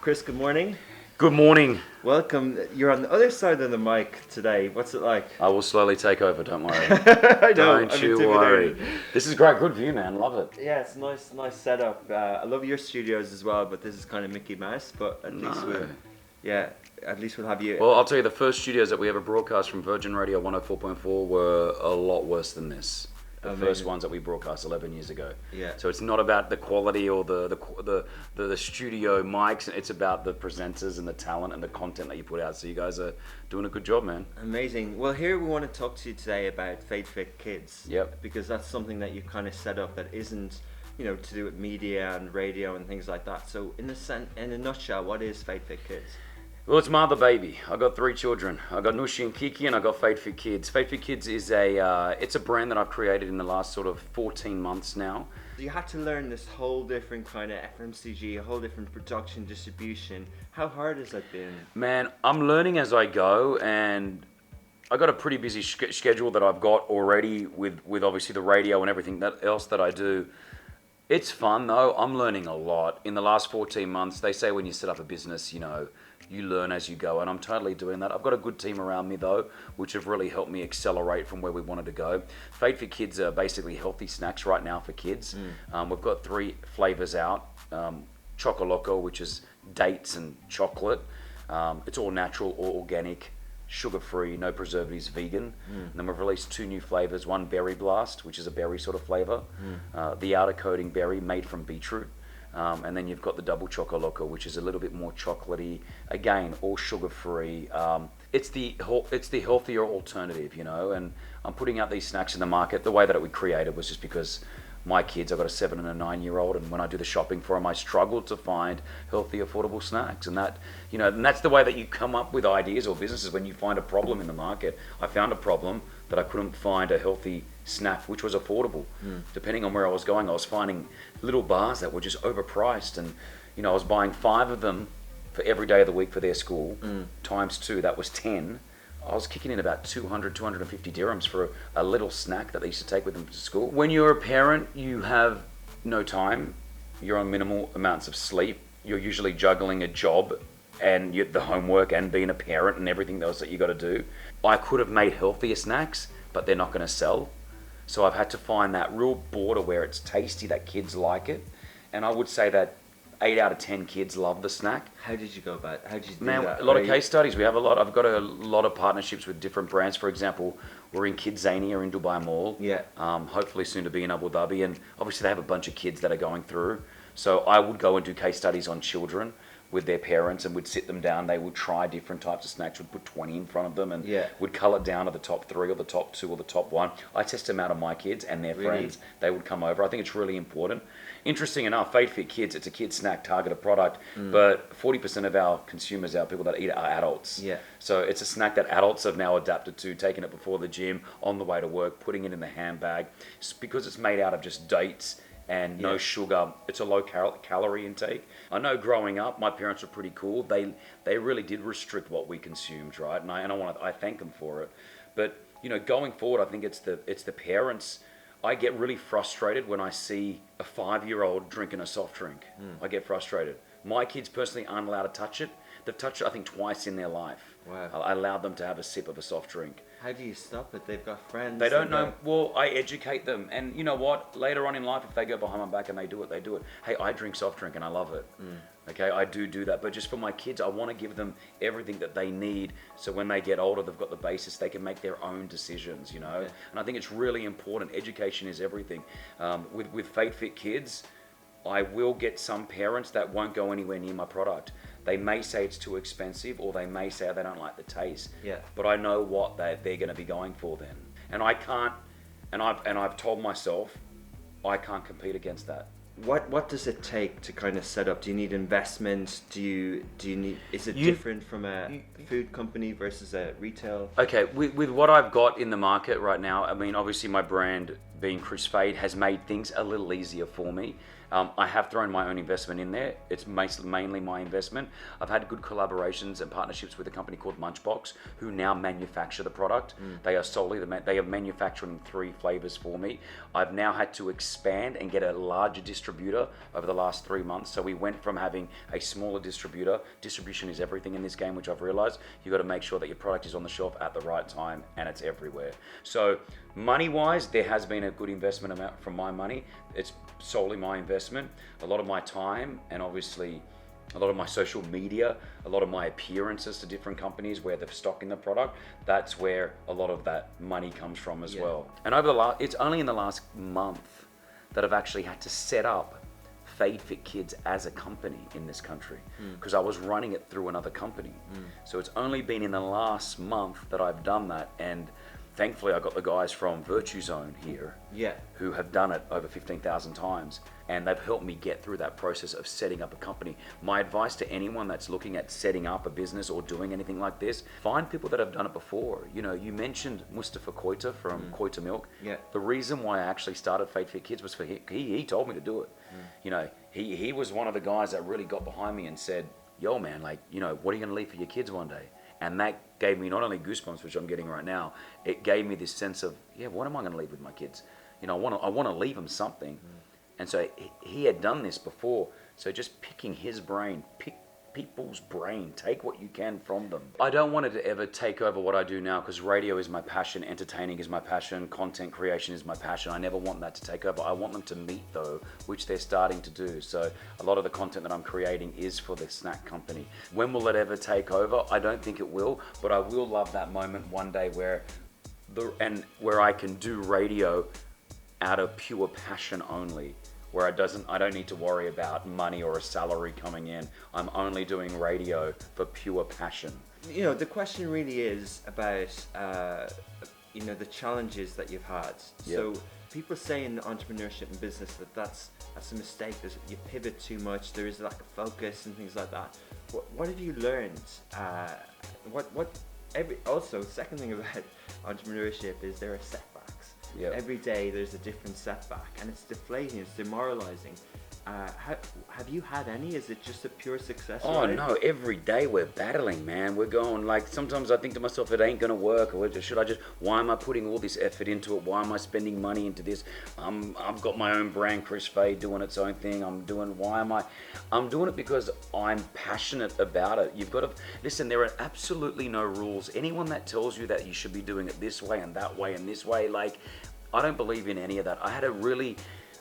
Kris, good morning. Good morning. Welcome. You're on the other side of the mic today. What's it like? I will slowly take over, don't worry. I know. Don't you worry. This is great, good view, man. Love it. Yeah, it's nice setup. I love your studios as well, but this is kind of Mickey Mouse. But at least we'll have you. Well, I'll tell you, the first studios that we ever broadcast from Virgin Radio 104.4 were a lot worse than this. The first ones that we broadcast 11 years ago. Yeah. So it's not about the quality or the studio mics. It's about the presenters and the talent and the content that you put out. So you guys are doing a good job, man. Amazing. Well, here we want to talk to you today about Fade Fit Kids. Yep. Because that's something that you kind of set up that isn't, to do with media and radio and things like that. So in a nutshell, what is Fade Fit Kids? Well, it's mother baby. I got 3 children. I got Nushi and Kiki, and I got Fade Fit Kids. Fade Fit Kids is it's a brand that I've created in the last sort of 14 months now. You had to learn this whole different kind of FMCG, a whole different production, distribution. How hard has that been? Man, I'm learning as I go, and I got a pretty busy schedule that I've got already with obviously the radio and everything else that I do. It's fun though. I'm learning a lot. In the last 14 months, they say when you set up a business, you learn as you go, and I'm totally doing that. I've got a good team around me though, which have really helped me accelerate from where we wanted to go. Fade for Kids are basically healthy snacks right now for kids. We've got 3 flavors out. Choco Loco, which is dates and chocolate. It's all natural, all organic, sugar-free, no preservatives, vegan. And then we've released 2 new flavors. One, Berry Blast, which is a berry sort of flavor. The outer coating berry made from beetroot. And then you've got the double Choco Loco, which is a little bit more chocolatey. Again, all sugar-free. It's the healthier alternative, and I'm putting out these snacks in the market. The way that it was created was just because my kids, I've got a 7 and a 9-year-old, and when I do the shopping for them, I struggle to find healthy, affordable snacks. And that, and that's the way that you come up with ideas or businesses when you find a problem in the market. I found a problem that I couldn't find a healthy snack which was affordable. Depending on where I was going, I was finding little bars that were just overpriced, and I was buying 5 of them for every day of the week for their school, times 2, that was 10. I was kicking in about 250 dirhams for a little snack that they used to take with them to school. When you're a parent, you have no time, you're on minimal amounts of sleep, you're usually juggling a job and the homework and being a parent and everything else that you got to do. I could have made healthier snacks, but they're not going to sell. So I've had to find that real border where it's tasty, that kids like it. And I would say that 8 out of 10 kids love the snack. How did you go about it? How did you do Man, that? a lot of case studies. We have I've got a lot of partnerships with different brands. For example, we're in Kidzania in Dubai Mall. Yeah. Hopefully soon to be in Abu Dhabi. And obviously they have a bunch of kids that are going through. So I would go and do case studies on children with their parents, and would sit them down. They would try different types of snacks, would put 20 in front of them, and would cull it down to the top 3 or the top 2 or the top 1. I test them out on my kids and their friends. They would come over. I think it's really important. Interesting enough, Fade Fit Kids, it's a kids snack targeted product, but 40% of our consumers, our people that eat it, are adults. Yeah. So it's a snack that adults have now adapted to, taking it before the gym, on the way to work, putting it in the handbag. Because it's made out of just dates and no sugar. It's a low calorie intake. I know growing up, my parents were pretty cool. They really did restrict what we consumed, right? And I thank them for it. But going forward, I think it's the parents. I get really frustrated when I see a 5-year-old drinking a soft drink. I get frustrated. My kids personally aren't allowed to touch it. They've touched it, I think, twice in their life. Wow. I allowed them to have a sip of a soft drink. How do you stop it? They've got friends. They don't know. Well, I educate them. And you know what? Later on in life, if they go behind my back and they do it. Hey, I drink soft drink and I love it. Okay, I do that. But just for my kids, I want to give them everything that they need. So when they get older, they've got the basis. They can make their own decisions, And I think it's really important. Education is everything. With Fade Fit Kids, I will get some parents that won't go anywhere near my product. They may say it's too expensive, or they may say they don't like the taste. Yeah. But I know what they're going to be going for then, and I can't. And I've told myself, I can't compete against that. What does it take to kind of set up? Do you need investment? Do you need? Is it different from a food company versus a retail? Okay, with what I've got in the market right now, I mean, obviously my brand being Kris Fade has made things a little easier for me. I have thrown my own investment in there. It's mainly my investment. I've had good collaborations and partnerships with a company called Munchbox, who now manufacture the product. They are solely they are manufacturing 3 flavors for me. I've now had to expand and get a larger distributor over the last 3 months. So we went from having a smaller distributor. Distribution is everything in this game, which I've realized. You got to make sure that your product is on the shelf at the right time and it's everywhere. So money-wise, there has been a good investment amount from my money. It's solely my investment. A lot of my time, and obviously a lot of my social media, a lot of my appearances to different companies where they're stocking the product, that's where a lot of that money comes from as well. And it's only in the last month that I've actually had to set up Fade Fit Kids as a company in this country, because I was running it through another company. So it's only been in the last month that I've done that, and thankfully I got the guys from Virtue Zone here who have done it over 15,000 times, and they've helped me get through that process of setting up a company. My advice to anyone that's looking at setting up a business or doing anything like this, find people that have done it before. You know, you mentioned Mustafa Koita from Koita Milk. The reason why I actually started Fade Fit Kids was for he told me to do it. You know, he was one of the guys that really got behind me and said, yo man, like, you know, what are you gonna leave for your kids one day? And that gave me not only goosebumps, which I'm getting right now, it gave me this sense of, yeah, what am I going to leave with my kids? You know, I want to leave them something. And so he had done this before. So just picking his brain, pick people's brain, take what you can from them. I don't want it to ever take over what I do now, because radio is my passion, entertaining is my passion, content creation is my passion. I never want that to take over. I want them to meet though, which they're starting to do. So a lot of the content that I'm creating is for the snack company. When will it ever take over? I don't think it will, but I will love that moment one day where I can do radio out of pure passion only, where I don't need to worry about money or a salary coming in. I'm only doing radio for pure passion. You know, the question really is about, you know, the challenges that you've had. So people say in entrepreneurship and business that's a mistake. You pivot too much. There is a lack of focus and things like that. What have you learned? Also, second thing about entrepreneurship is there are setbacks. Every day there's a different setback, and it's deflating, it's demoralizing. Have you had any? Is it just a pure success rate? No, every day we're battling, man. We're going, like, sometimes I think to myself, it ain't gonna work, or why am I putting all this effort into it? Why am I spending money into this? I've got my own brand, Kris Fade, doing its own thing. I'm doing it because I'm passionate about it. You've got to, listen, there are absolutely no rules. Anyone that tells you that you should be doing it this way and that way and this way, like, I don't believe in any of that.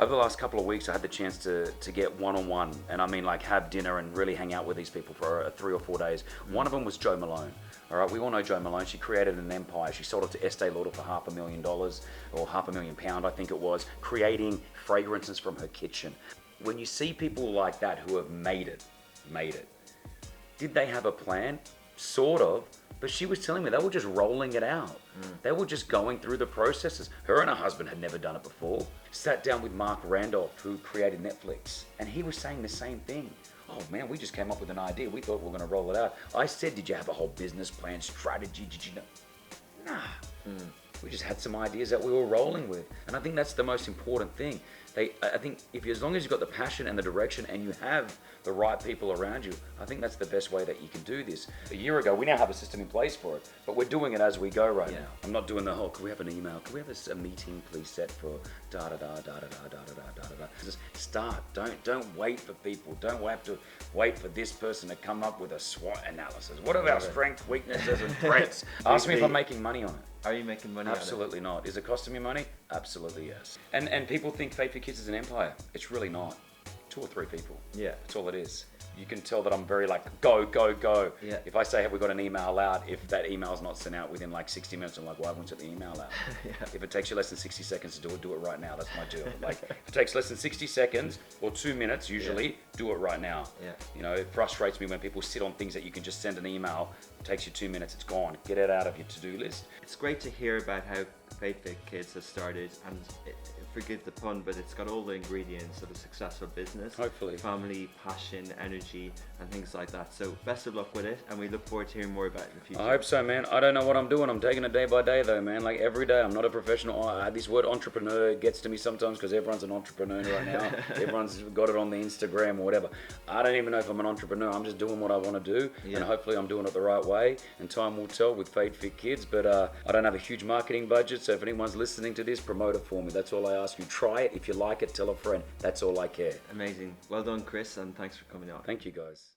Over the last couple of weeks, I had the chance to get one-on-one, and I mean, like, have dinner and really hang out with these people for 3 or 4 days. One of them was Jo Malone. All right, we all know Jo Malone. She created an empire. She sold it to Estee Lauder for $500,000 or £500,000, I think it was, creating fragrances from her kitchen. When you see people like that who have made it, did they have a plan? Sort of. But she was telling me they were just rolling it out. They were just going through the processes. Her and her husband had never done it before. Sat down with Mark Randolph, who created Netflix, and he was saying the same thing. Oh man, we just came up with an idea. We thought we were going to roll it out. I said, did you have a whole business plan, strategy? Did you know? Nah. We just had some ideas that we were rolling with. And I think that's the most important thing. I think as long as you've got the passion and the direction and you have the right people around you, I think that's the best way that you can do this. A year ago, we now have a system in place for it, but we're doing it as we go now. I'm not doing the whole, can we have an email? Can we have a meeting please set for da-da-da-da-da-da-da-da-da-da. Just start. Don't wait for people. Don't have to wait for this person to come up with a SWOT analysis. What are our strengths, weaknesses, and threats? Ask me if I'm making money on it. Are you making money on it? Absolutely not. Is it costing me money? Absolutely yes. And people think Fade Fit Kids is an empire. It's really not. 2 or 3 people. That's all it is. You can tell that I'm very like, go. If I say, have we got an email out, if that email's not sent out within like 60 minutes, I'm like, why haven't we sent the email out? If it takes you less than 60 seconds to do it right now. That's my deal. Like, if it takes less than 60 seconds or 2 minutes, usually, do it right now. You know, it frustrates me when people sit on things that you can just send an email. It takes you 2 minutes, it's gone. Get it out of your to-do list. It's great to hear about how Fade Fit Kids has started, and forgive the pun, but it's got all the ingredients of a successful business. Hopefully. Family, passion, energy, and things like that. So best of luck with it, and we look forward to hearing more about it in the future. I hope so, man. I don't know what I'm doing. I'm taking it day by day, though, man. Like every day, I'm not a professional. This word entrepreneur gets to me sometimes because everyone's an entrepreneur right now. Everyone's got it on the Instagram or whatever. I don't even know if I'm an entrepreneur. I'm just doing what I want to do, and hopefully I'm doing it the right way. And time will tell with Fade Fit Kids. But I don't have a huge marketing budget, so if anyone's listening to this, promote it for me. That's all I ask you. Try it. If you like it, tell a friend. That's all I care. Amazing. Well done, Kris, and thanks for coming on. Thank you, guys.